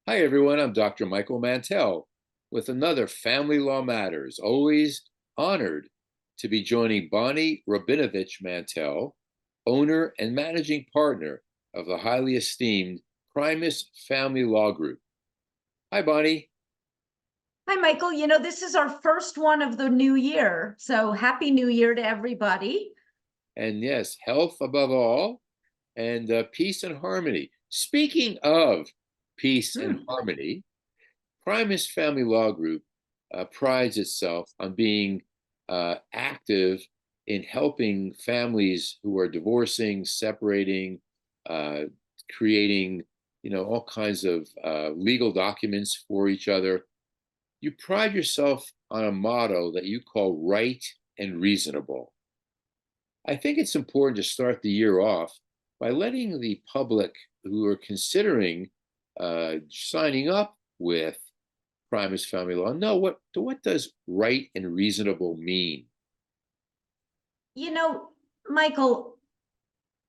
Hi, everyone. I'm Dr. Michael Mantell with another Family Law Matters. Always honored to be joining Bonnie Rabinovich Mantell, owner and managing partner of the highly esteemed Primus Family Law Group. Hi, Bonnie. Hi, Michael. This is our first one of the new year. So happy new year to everybody. And yes, health above all, and peace and harmony. Speaking of peace and Hmm. harmony, Primus Family Law Group prides itself on being active in helping families who are divorcing, separating, uh, creating, all kinds of legal documents for each other. You pride yourself on a motto that you call right and reasonable. I think it's important to start the year off by letting the public who are considering signing up with Primus Family Law know what does right and reasonable mean. You know, Michael,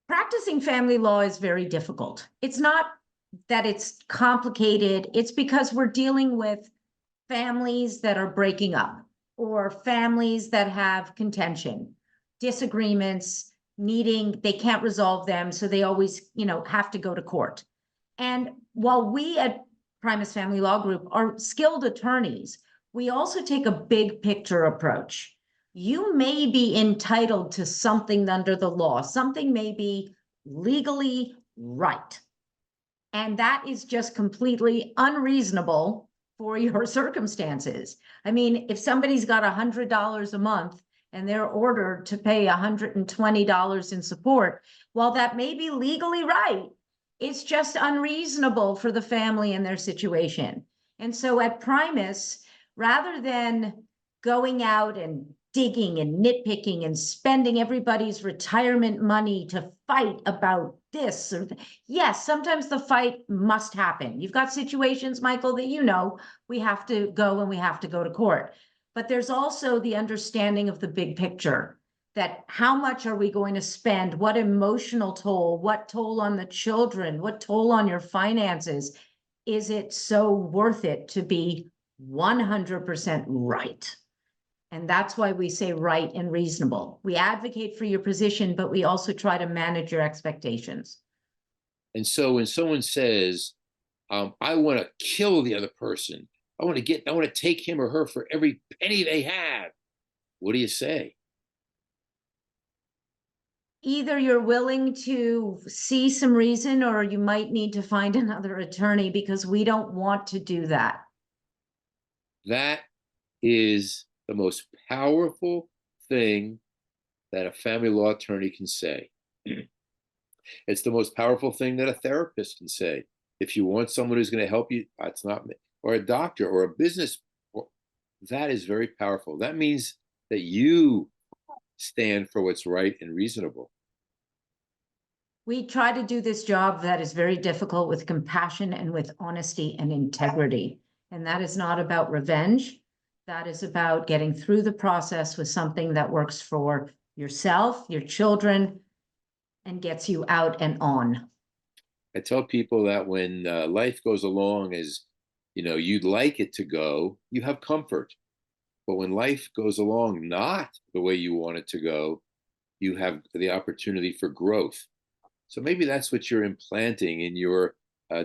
practicing family law is very difficult. It's not that it's complicated, it's because we're dealing with families that are breaking up or families that have contention, disagreements, they can't resolve them. So they always, have to go to court. And while we at Primus Family Law Group are skilled attorneys, we also take a big picture approach. You may be entitled to something under the law, something may be legally right. And that is just completely unreasonable for your circumstances. I mean, if somebody's got $100 a month and they're ordered to pay $120 in support, while that may be legally right, it's just unreasonable for the family and their situation. And so at Primus, rather than going out and digging and nitpicking and spending everybody's retirement money to fight about this or yes, sometimes the fight must happen. You've got situations, Michael, that we have to go and we have to go to court. But there's also the understanding of the big picture, that how much are we going to spend? What emotional toll? What toll on the children? What toll on your finances? Is it so worth it to be 100% right? And that's why we say right and reasonable. We advocate for your position, but we also try to manage your expectations. And so when someone says, I want to kill the other person, I want to take him or her for every penny they have, what do you say? Either you're willing to see some reason or you might need to find another attorney because we don't want to do that. That is the most powerful thing that a family law attorney can say. It's the most powerful thing that a therapist can say. If you want someone who's going to help you, it's not me, or a doctor or a business, that is very powerful. That means that you stand for what's right and reasonable. We try to do this job that is very difficult with compassion and with honesty and integrity. And that is not about revenge. That is about getting through the process with something that works for yourself, your children, and gets you out and on. I tell people that when life goes along as you'd like it to go, you have comfort. But when life goes along not the way you want it to go, you have the opportunity for growth. So maybe that's what you're implanting in your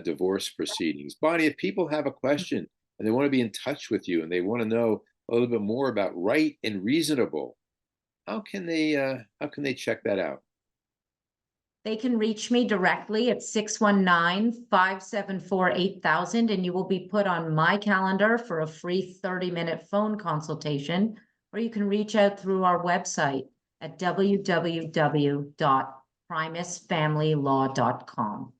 divorce proceedings. Bonnie, if people have a question and they want to be in touch with you and they want to know a little bit more about right and reasonable, how can they check that out? They can reach me directly at 619-574-8000, and you will be put on my calendar for a free 30-minute phone consultation, or you can reach out through our website at www.primusfamilylaw.com.